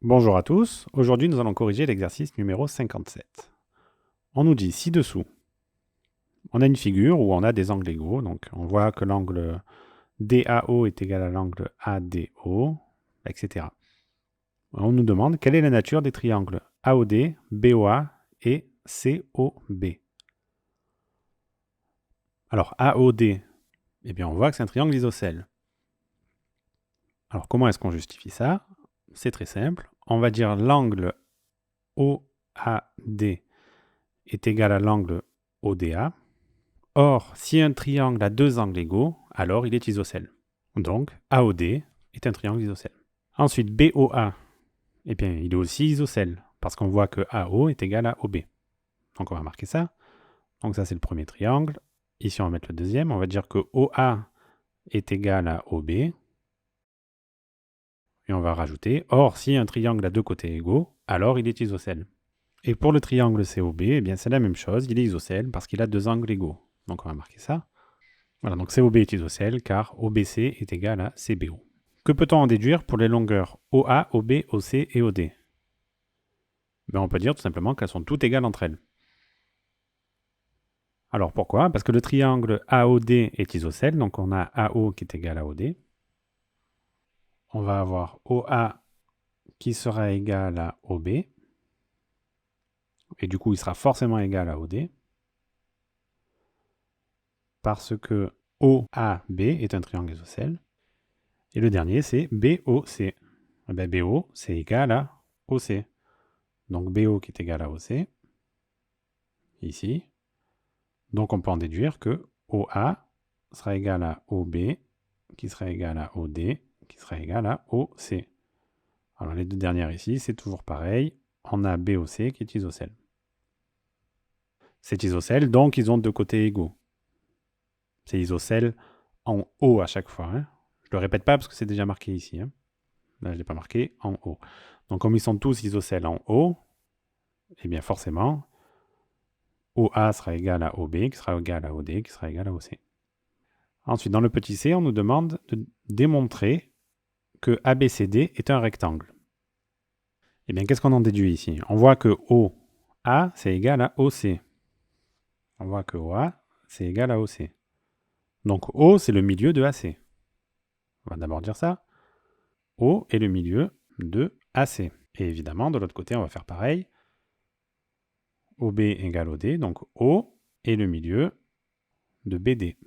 Bonjour à tous, aujourd'hui nous allons corriger l'exercice numéro 57. On nous dit ci-dessous, on a une figure où on a des angles égaux, donc on voit que l'angle DAO est égal à l'angle ADO, etc. On nous demande quelle est la nature des triangles AOD, BOA et COB. Alors AOD, eh bien on voit que c'est un triangle isocèle. Alors comment est-ce qu'on justifie ça? C'est très simple, on va dire l'angle OAD est égal à l'angle ODA. Or, si un triangle a deux angles égaux, alors il est isocèle. Donc, AOD est un triangle isocèle. Ensuite, BOA, eh bien, il est aussi isocèle, parce qu'on voit que AO est égal à OB. Donc, on va marquer ça. Donc, ça, c'est le premier triangle. Ici, on va mettre le deuxième. On va dire que OA est égal à OB. Et on va rajouter, or, si un triangle a deux côtés égaux, alors il est isocèle. Et pour le triangle COB, eh bien, c'est la même chose. Il est isocèle parce qu'il a deux angles égaux. Donc, on va marquer ça. Voilà, donc COB est isocèle car OBC est égal à CBO. Que peut-on en déduire pour les longueurs OA, OB, OC et OD? On peut dire tout simplement qu'elles sont toutes égales entre elles. Alors pourquoi? Parce que le triangle AOD est isocèle, donc on a AO qui est égal à OD. On va avoir OA qui sera égal à OB. Et du coup, il sera forcément égal à OD. Parce que OAB est un triangle isocèle. Et le dernier, c'est BOC. Et bien, BO, c'est égal à OC. Donc BO qui est égal à OC, ici. Donc on peut en déduire que OA sera égal à OB, qui sera égal à OD, qui sera égal à OC. Alors les deux dernières ici, c'est toujours pareil. On a BOC qui est isocèle. C'est isocèle, donc ils ont deux côtés égaux. C'est isocèle en haut à chaque fois. Hein. Je ne le répète pas parce que c'est déjà marqué ici. Hein. Là, je ne l'ai pas marqué en haut. Donc comme ils sont tous isocèles en haut, eh bien forcément, OA sera égal à OB, qui sera égal à OD, qui sera égal à OC. Ensuite, dans le petit c, on nous demande de démontrer que ABCD est un rectangle. Eh bien, qu'est-ce qu'on en déduit ici? On voit que OA, c'est égal à OC. On voit que OA, c'est égal à OC. Donc O, c'est le milieu de AC. On va d'abord dire ça. O est le milieu de AC. Et évidemment, de l'autre côté, on va faire pareil. OB égale OD, donc O est le milieu de BD.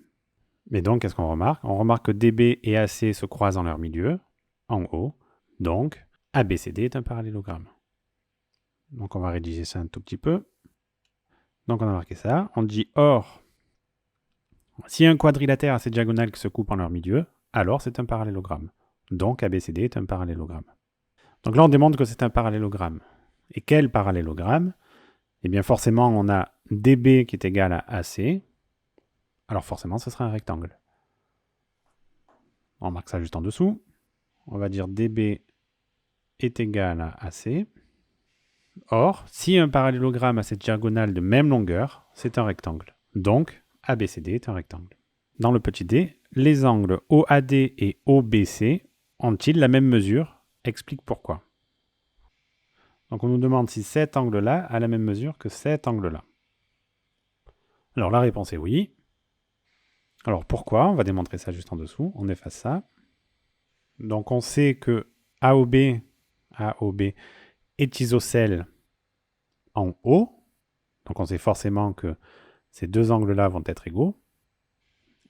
Mais donc, qu'est-ce qu'on remarque? On remarque que DB et AC se croisent en leur milieu, en haut. Donc, ABCD est un parallélogramme. Donc, on va rédiger ça un tout petit peu. Donc, on a marqué ça. On dit or, si un quadrilatère a ses diagonales qui se coupent en leur milieu, alors c'est un parallélogramme. Donc, ABCD est un parallélogramme. Donc là, on démontre que c'est un parallélogramme. Et quel parallélogramme? Eh bien, forcément, on a DB qui est égal à AC. Alors, forcément, ce sera un rectangle. On marque ça juste en dessous. On va dire DB est égal à AC. Or, si un parallélogramme a cette diagonale de même longueur, c'est un rectangle. Donc, ABCD est un rectangle. Dans le petit d, les angles OAD et OBC ont-ils la même mesure? Explique pourquoi. Donc on nous demande si cet angle-là a la même mesure que cet angle-là. Alors la réponse est oui. Alors pourquoi? On va démontrer ça juste en dessous. On efface ça. Donc on sait que AOB est isocèle en haut. Donc on sait forcément que ces deux angles-là vont être égaux.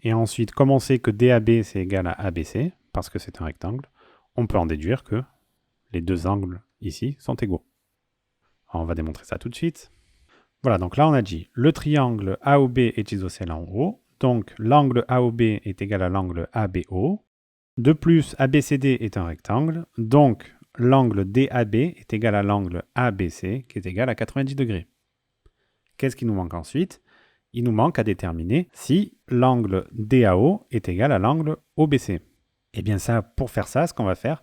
Et ensuite, comme on sait que DAB c'est égal à ABC, parce que c'est un rectangle, on peut en déduire que les deux angles ici sont égaux. Alors, on va démontrer ça tout de suite. Voilà, donc là on a dit le triangle AOB est isocèle en haut, donc l'angle AOB est égal à l'angle ABO. De plus, ABCD est un rectangle, donc l'angle DAB est égal à l'angle ABC qui est égal à 90 degrés. Qu'est-ce qui nous manque ensuite? Il nous manque à déterminer si l'angle DAO est égal à l'angle OBC. Et bien ça, pour faire ça, ce qu'on va faire,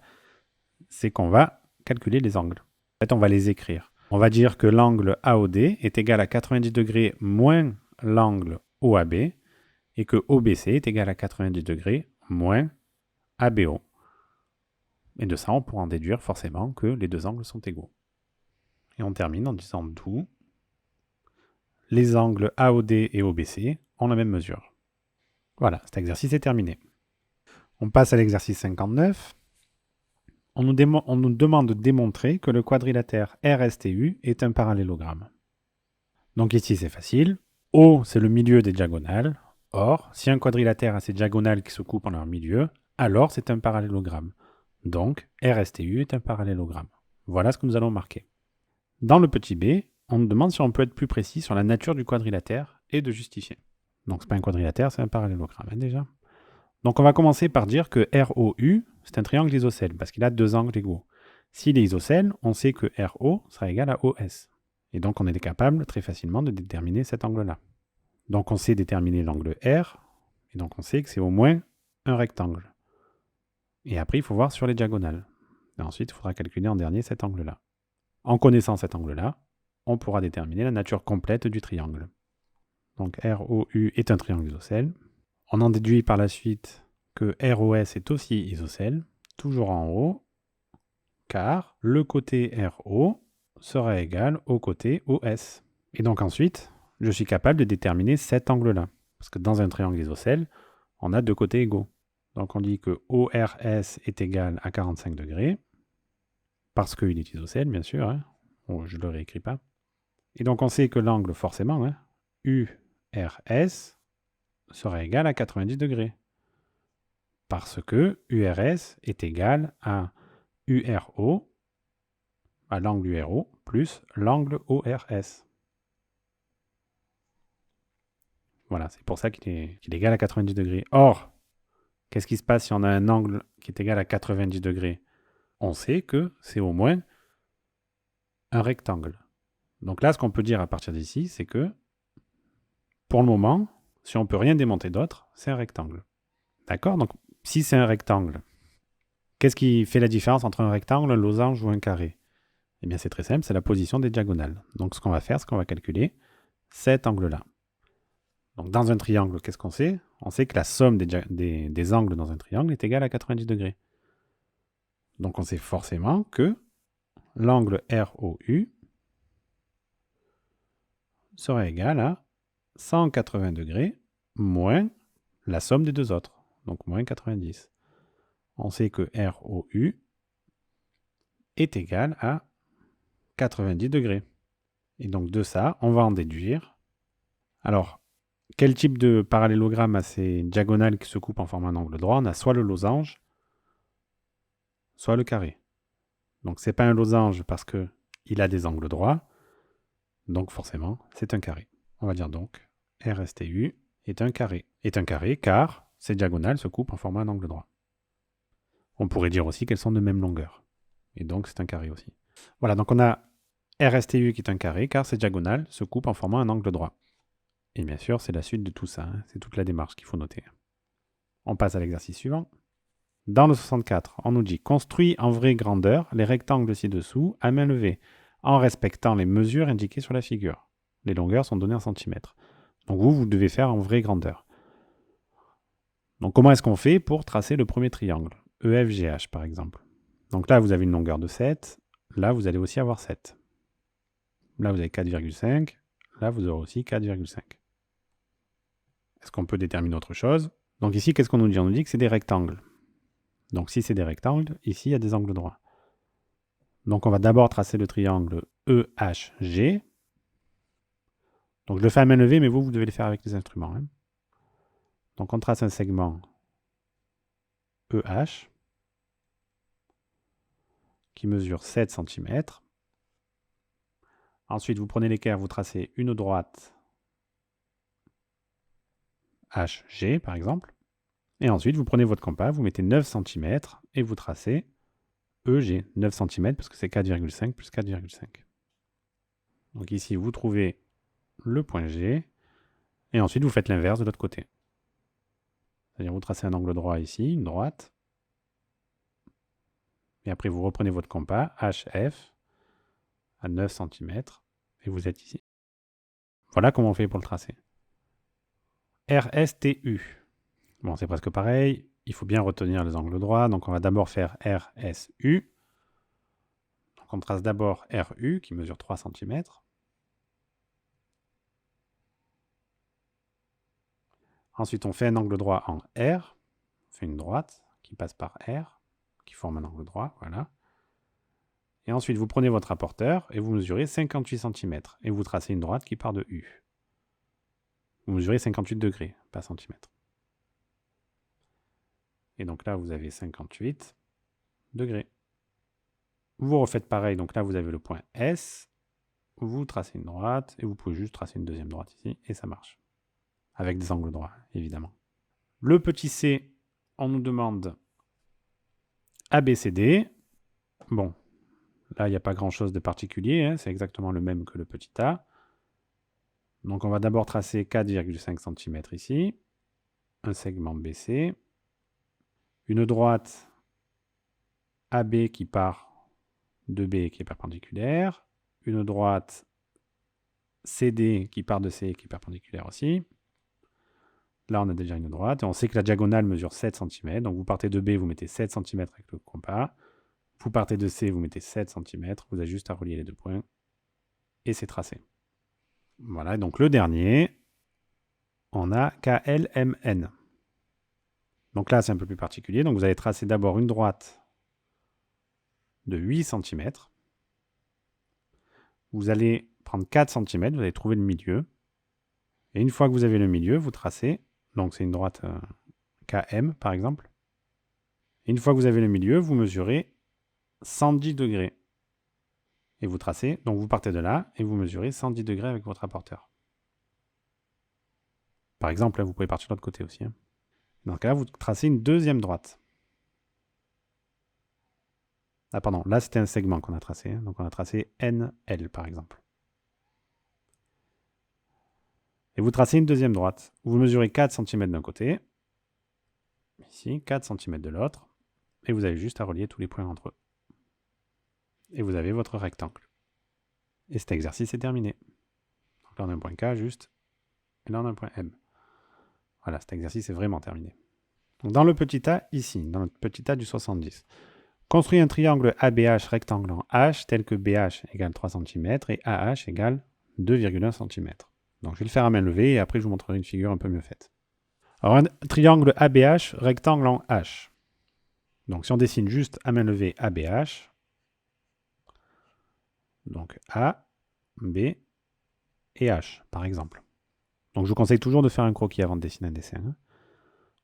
c'est qu'on va calculer les angles. En fait, on va les écrire. On va dire que l'angle AOD est égal à 90 degrés moins l'angle OAB et que OBC est égal à 90 degrés moins ABO. Et de ça, on pourra en déduire forcément que les deux angles sont égaux. Et on termine en disant d'où les angles AOD et OBC ont la même mesure. Voilà, cet exercice est terminé. On passe à l'exercice 59. On nous demande de démontrer que le quadrilatère RSTU est un parallélogramme. Donc ici, c'est facile. O, c'est le milieu des diagonales. Or, si un quadrilatère a ses diagonales qui se coupent en leur milieu, alors c'est un parallélogramme. Donc, RSTU est un parallélogramme. Voilà ce que nous allons marquer. Dans le petit b, on nous demande si on peut être plus précis sur la nature du quadrilatère et de justifier. Donc, ce n'est pas un quadrilatère, c'est un parallélogramme, déjà. Donc, on va commencer par dire que ROU, c'est un triangle isocèle, parce qu'il a deux angles égaux. S'il est isocèle, on sait que RO sera égal à OS. Et donc, on est capable très facilement de déterminer cet angle-là. Donc, on sait déterminer l'angle R, et donc on sait que c'est au moins un rectangle. Et après, il faut voir sur les diagonales. Et ensuite, il faudra calculer en dernier cet angle-là. En connaissant cet angle-là, on pourra déterminer la nature complète du triangle. Donc, ROU est un triangle isocèle. On en déduit par la suite que ROS est aussi isocèle, toujours en haut, car le côté RO sera égal au côté OS. Et donc ensuite, je suis capable de déterminer cet angle-là. Parce que dans un triangle isocèle, on a deux côtés égaux. Donc on dit que ORS est égal à 45 degrés, parce qu'il est isocèle, bien sûr. Hein. Bon, je ne le réécris pas. Et donc on sait que l'angle, forcément, hein, URS sera égal à 90 degrés. Parce que URS est égal à URO, à l'angle URO, plus l'angle ORS. Voilà, c'est pour ça qu'il est égal à 90 degrés. Or, qu'est-ce qui se passe si on a un angle qui est égal à 90 degrés? On sait que c'est au moins un rectangle. Donc là, ce qu'on peut dire à partir d'ici, c'est que, pour le moment, si on ne peut rien démonter d'autre, c'est un rectangle. D'accord? Donc, si c'est un rectangle, qu'est-ce qui fait la différence entre un rectangle, un losange ou un carré? Eh bien, c'est très simple, c'est la position des diagonales. Donc, ce qu'on va faire, c'est qu'on va calculer cet angle-là. Donc, dans un triangle, qu'est-ce qu'on sait? On sait que la somme des angles dans un triangle est égale à 90 degrés. Donc, on sait forcément que l'angle ROU sera égal à 180 degrés moins la somme des deux autres, donc moins 90. On sait que ROU est égal à 90 degrés. Et donc de ça, on va en déduire. Alors, quel type de parallélogramme a ces diagonales qui se coupent en formant un angle droit? On a soit le losange, soit le carré. Donc c'est pas un losange parce qu'il a des angles droits, donc forcément c'est un carré. On va dire donc RSTU est un carré. Est un carré car ces diagonales se coupent en formant un angle droit. On pourrait dire aussi qu'elles sont de même longueur. Et donc c'est un carré aussi. Voilà, donc on a RSTU qui est un carré car ces diagonales se coupent en formant un angle droit. Et bien sûr, c'est la suite de tout ça. Hein. C'est toute la démarche qu'il faut noter. On passe à l'exercice suivant. Dans le 64, on nous dit « Construis en vraie grandeur les rectangles ci-dessous à main levée, en respectant les mesures indiquées sur la figure. Les longueurs sont données en centimètres. » Donc vous devez faire en vraie grandeur. Donc comment est-ce qu'on fait pour tracer le premier triangle? EFGH par exemple. Donc là, vous avez une longueur de 7. Là, vous allez aussi avoir 7. Là, vous avez 4,5. Là, vous aurez aussi 4,5. Est-ce qu'on peut déterminer autre chose? Donc ici, qu'est-ce qu'on nous dit? On nous dit que c'est des rectangles. Donc si c'est des rectangles, ici, il y a des angles droits. Donc on va d'abord tracer le triangle EHG. Donc je le fais à main levée, mais vous devez le faire avec les instruments. Hein. Donc on trace un segment EH qui mesure 7 cm. Ensuite, vous prenez l'équerre, vous tracez une droite HG, par exemple. Et ensuite, vous prenez votre compas, vous mettez 9 cm et vous tracez EG, 9 cm, parce que c'est 4,5 plus 4,5. Donc ici, vous trouvez le point G, et ensuite, vous faites l'inverse de l'autre côté. C'est-à-dire, vous tracez un angle droit ici, une droite, et après, vous reprenez votre compas, HF, à 9 cm, et vous êtes ici. Voilà comment on fait pour le tracer. RSTU. Bon, c'est presque pareil. il faut bien retenir les angles droits. Donc on va d'abord faire RSU. Donc on trace d'abord RU qui mesure 3 cm. Ensuite, on fait un angle droit en R. On fait une droite qui passe par R, qui forme un angle droit. Voilà. Et ensuite, vous prenez votre rapporteur et vous mesurez 58 cm. Et vous tracez une droite qui part de U. Vous mesurez 58 degrés, pas centimètres. Et donc là, vous avez 58 degrés. Vous refaites pareil. Donc là, vous avez le point S. Vous tracez une droite et vous pouvez juste tracer une deuxième droite ici et ça marche. Avec des angles droits, évidemment. Le petit c, on nous demande ABCD. Bon, là, il n'y a pas grand-chose de particulier. Hein, c'est exactement le même que le petit a. Donc, on va d'abord tracer 4,5 cm ici. Un segment BC. Une droite AB qui part de B qui est perpendiculaire. Une droite CD qui part de C qui est perpendiculaire aussi. Là, on a déjà une droite. Et on sait que la diagonale mesure 7 cm. Donc, vous partez de B, vous mettez 7 cm avec le compas. Vous partez de C, vous mettez 7 cm. Vous avez juste à relier les deux points. Et c'est tracé. Voilà, donc le dernier, on a KLMN. Donc là, c'est un peu plus particulier. Donc vous allez tracer d'abord une droite de 8 cm. Vous allez prendre 4 cm, vous allez trouver le milieu. Et une fois que vous avez le milieu, vous tracez. Donc c'est une droite KM, par exemple. Et une fois que vous avez le milieu, vous mesurez 110 degrés. Et vous tracez. Donc vous partez de là et vous mesurez 110 degrés avec votre rapporteur. Par exemple, là, vous pouvez partir de l'autre côté aussi. Hein. Dans ce cas-là, vous tracez une deuxième droite. Ah pardon, là c'était un segment qu'on a tracé. Hein. Donc on a tracé NL par exemple. Et vous tracez une deuxième droite. Vous mesurez 4 cm d'un côté. Ici, 4 cm de l'autre. Et vous avez juste à relier tous les points entre eux. Et vous avez votre rectangle. Et cet exercice est terminé. Donc là on a un point K juste. Et là on a un point M. Voilà, cet exercice est vraiment terminé. Donc dans le petit a, ici, dans le petit a du 70. Construis un triangle ABH rectangle en H tel que BH égale 3 cm et AH égale 2,1 cm. Donc je vais le faire à main levée et après je vous montrerai une figure un peu mieux faite. Alors un triangle ABH rectangle en H. Donc si on dessine juste à main levée ABH, donc A, B et H par exemple. Donc je vous conseille toujours de faire un croquis avant de dessiner un dessin. Vous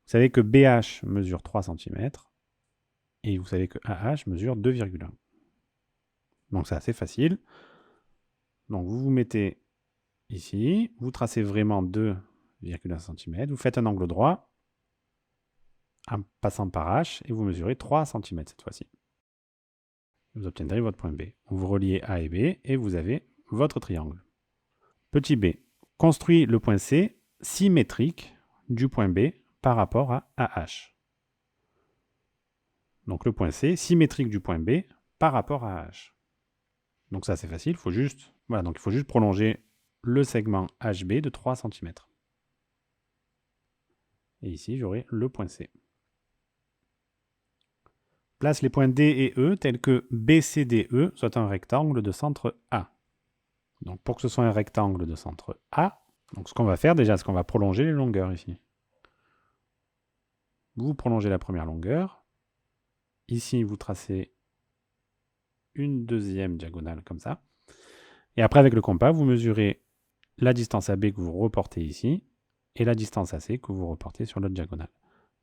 savez que BH mesure 3 cm. Et vous savez que AH mesure 2,1. Donc c'est assez facile. Donc vous vous mettez ici, vous tracez vraiment 2,1 cm, vous faites un angle droit en passant par H et vous mesurez 3 cm cette fois-ci. Vous obtiendrez votre point B. Vous reliez A et B et vous avez votre triangle. Petit b, construis le point C symétrique du point B par rapport à AH. Donc le point C symétrique du point B par rapport à AH. Donc ça c'est facile, il faut juste prolonger le segment HB de 3 cm. Et ici j'aurai le point C. Place les points D et E tels que BCDE soit un rectangle de centre A. Donc pour que ce soit un rectangle de centre A, donc ce qu'on va faire déjà, c'est qu'on va prolonger les longueurs ici. Vous prolongez la première longueur. Ici vous tracez une deuxième diagonale comme ça. Et après avec le compas, vous mesurez la distance AB que vous reportez ici et la distance AC que vous reportez sur l'autre diagonale.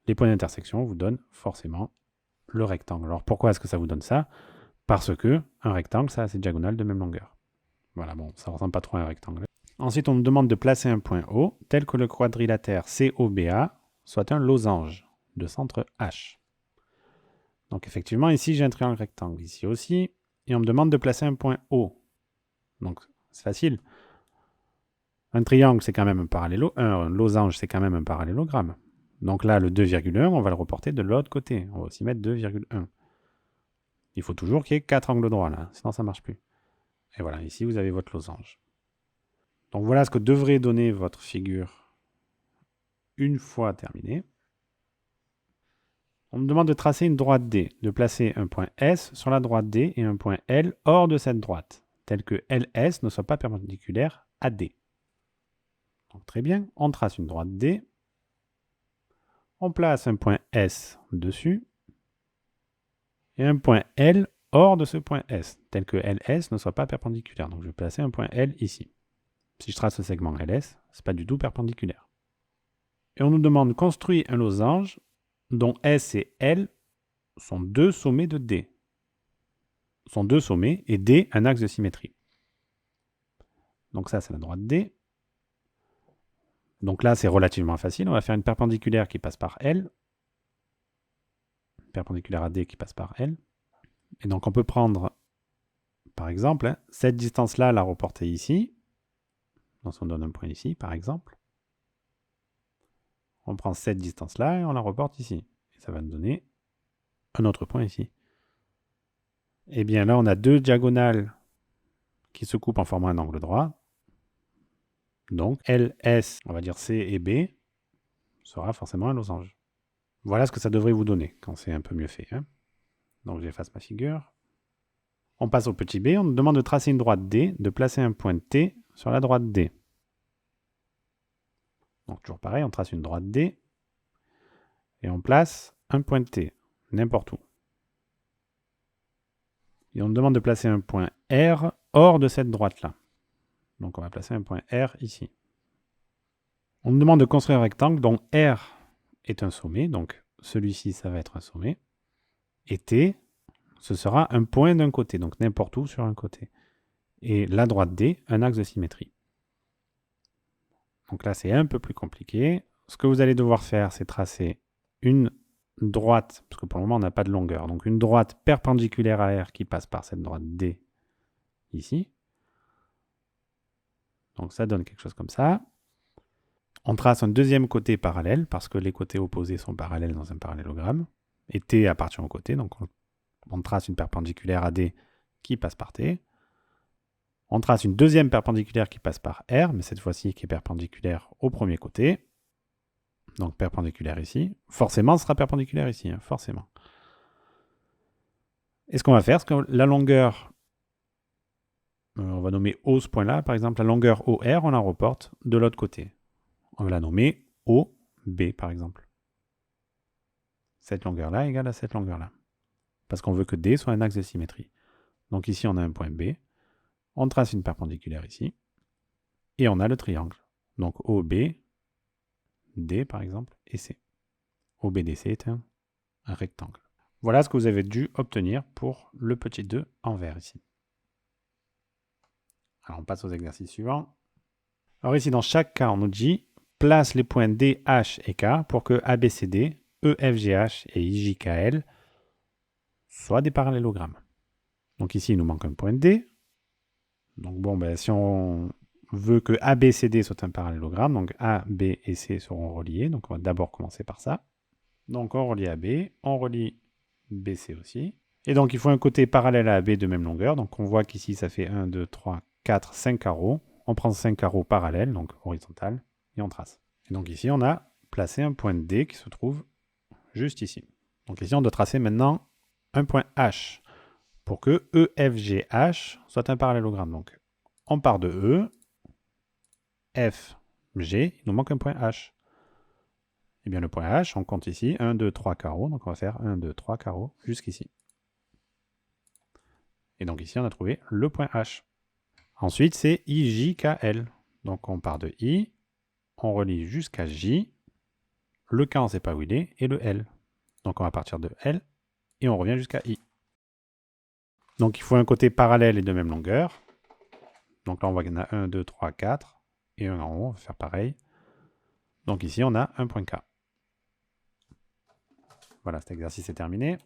Les points d'intersection vous donnent forcément le rectangle. Alors pourquoi est-ce que ça vous donne ça? Parce que un rectangle, ça a ses diagonales de même longueur. Voilà, bon, ça ne ressemble pas trop à un rectangle. Ensuite, on nous demande de placer un point O tel que le quadrilatère COBA soit un losange de centre H. Donc effectivement, ici j'ai un triangle rectangle, ici aussi, et on me demande de placer un point O. Donc c'est facile. Un triangle, c'est quand même un losange, c'est quand même un parallélogramme. Donc là, le 2,1, on va le reporter de l'autre côté. On va aussi mettre 2,1. Il faut toujours qu'il y ait 4 angles droits là, sinon ça ne marche plus. Et voilà, ici vous avez votre losange. Donc voilà ce que devrait donner votre figure une fois terminée. On me demande de tracer une droite D, de placer un point S sur la droite D et un point L hors de cette droite, tel que LS ne soit pas perpendiculaire à D. Donc très bien, on trace une droite D, on place un point S dessus et un point L hors de ce point S, tel que LS ne soit pas perpendiculaire. Donc je vais placer un point L ici. Si je trace ce segment LS, ce n'est pas du tout perpendiculaire. Et on nous demande de construire un losange dont S et L sont deux sommets de D. Sont deux sommets et D un axe de symétrie. Donc ça, c'est la droite D. Donc là, c'est relativement facile. On va faire une perpendiculaire qui passe par L. Perpendiculaire à D qui passe par L. Et donc on peut prendre, par exemple, cette distance-là, la reporter ici. Donc on donne un point ici, par exemple. On prend cette distance-là et on la reporte ici. Et ça va nous donner un autre point ici. Et bien là, on a deux diagonales qui se coupent en formant un angle droit. Donc LS, on va dire C et B, sera forcément un losange. Voilà ce que ça devrait vous donner quand c'est un peu mieux fait. Donc j'efface ma figure. On passe au petit b, on nous demande de tracer une droite D, de placer un point T sur la droite D. Donc toujours pareil, on trace une droite D et on place un point T, n'importe où. Et on nous demande de placer un point R hors de cette droite-là. Donc on va placer un point R ici. On nous demande de construire un rectangle dont R est un sommet, donc celui-ci ça va être un sommet, et T, ce sera un point d'un côté, donc n'importe où sur un côté. Et la droite D, un axe de symétrie. Donc là, c'est un peu plus compliqué. Ce que vous allez devoir faire, c'est tracer une droite, parce que pour le moment, on n'a pas de longueur. Donc une droite perpendiculaire à R qui passe par cette droite D ici. Donc ça donne quelque chose comme ça. On trace un deuxième côté parallèle, parce que les côtés opposés sont parallèles dans un parallélogramme. Et T appartient au côté, donc on trace une perpendiculaire à D qui passe par T. On trace une deuxième perpendiculaire qui passe par R, mais cette fois-ci qui est perpendiculaire au premier côté. Donc perpendiculaire ici. Forcément, ce sera perpendiculaire ici, forcément. Et ce qu'on va faire, c'est que la longueur, on va nommer O ce point-là, par exemple, la longueur OR, on la reporte de l'autre côté. On va la nommer OB, par exemple. Cette longueur-là égale à cette longueur-là. Parce qu'on veut que D soit un axe de symétrie. Donc ici, on a un point B. On trace une perpendiculaire ici. Et on a le triangle. Donc OB, D par exemple, et C. OBDC est un rectangle. Voilà ce que vous avez dû obtenir pour le petit 2 en vert ici. Alors on passe aux exercices suivants. Alors ici, dans chaque cas, on nous dit place les points D, H et K pour que ABCD, EFGH et IJKL soient des parallélogrammes. Donc ici, il nous manque un point D. Donc bon, si on veut que ABCD soit un parallélogramme, donc A, B et C seront reliés. Donc on va d'abord commencer par ça. Donc on relie AB, on relie BC aussi. Et donc il faut un côté parallèle à AB de même longueur. Donc on voit qu'ici ça fait 1, 2, 3, 4, 5 carreaux. On prend 5 carreaux parallèles, donc horizontal, et on trace. Et donc ici on a placé un point D qui se trouve juste ici. Donc ici on doit tracer maintenant un point H pour que EFGH soit un parallélogramme. Donc on part de E, F, G, il nous manque un point H. Et bien le point H, on compte ici 1, 2, 3 carreaux. Donc on va faire 1, 2, 3 carreaux jusqu'ici. Et donc ici on a trouvé le point H. Ensuite c'est IJKL. Donc on part de I, on relie jusqu'à J. Le K on ne sait pas où il est, et le L. Donc on va partir de L et on revient jusqu'à I. Donc il faut un côté parallèle et de même longueur. Donc là on voit qu'il y en a 1, 2, 3, 4. Et un en haut, on va faire pareil. Donc ici on a un point K. Voilà, cet exercice est terminé.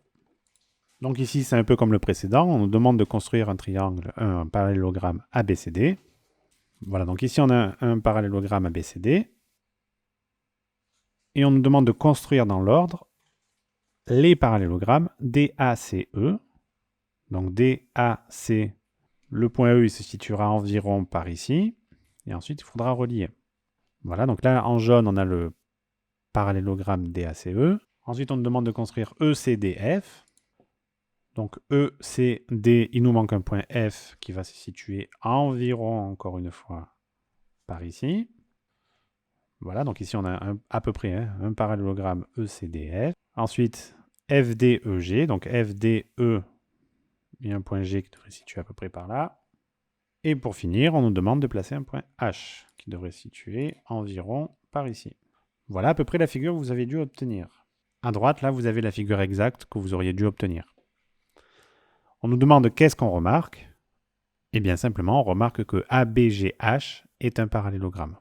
Donc ici c'est un peu comme le précédent. On nous demande de construire un triangle, un parallélogramme ABCD. Voilà, donc ici on a un parallélogramme ABCD. Et on nous demande de construire dans l'ordre les parallélogrammes DACE. Donc DAC, le point E il se situera environ par ici. Et ensuite il faudra relier. Voilà, donc là en jaune on a le parallélogramme DACE. Ensuite, on nous demande de construire ECDF. Donc ECD, il nous manque un point F qui va se situer environ, encore une fois, par ici. Voilà, donc ici on a à peu près un parallélogramme ECDF. Ensuite, FDEG, donc FDE, il y a un point G qui devrait se situer à peu près par là. Et pour finir, on nous demande de placer un point H qui devrait se situer environ par ici. Voilà à peu près la figure que vous avez dû obtenir. À droite, là, vous avez la figure exacte que vous auriez dû obtenir. On nous demande qu'est-ce qu'on remarque. Eh bien, simplement, on remarque que ABGH est un parallélogramme.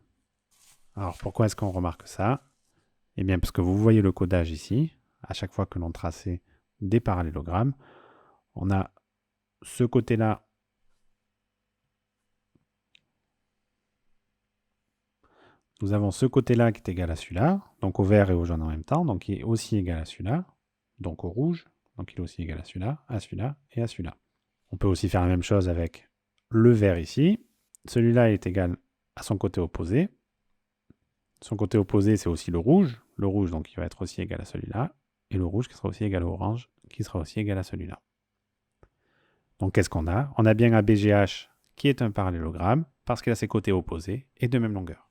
Alors, pourquoi est-ce qu'on remarque ça? Eh bien, parce que vous voyez le codage ici. À chaque fois que l'on traçait des parallélogrammes, on a ce côté-là. Nous avons ce côté-là qui est égal à celui-là, donc au vert et au jaune en même temps, donc qui est aussi égal à celui-là, donc au rouge, donc il est aussi égal à celui-là, à celui-là et à celui-là. On peut aussi faire la même chose avec le vert ici. Celui-là est égal à son côté opposé. Son côté opposé, c'est aussi le rouge. Le rouge, donc, il va être aussi égal à celui-là. Et le rouge qui sera aussi égal au orange, qui sera aussi égal à celui-là. Donc, qu'est-ce qu'on a? On a bien un BGH qui est un parallélogramme, parce qu'il a ses côtés opposés et de même longueur.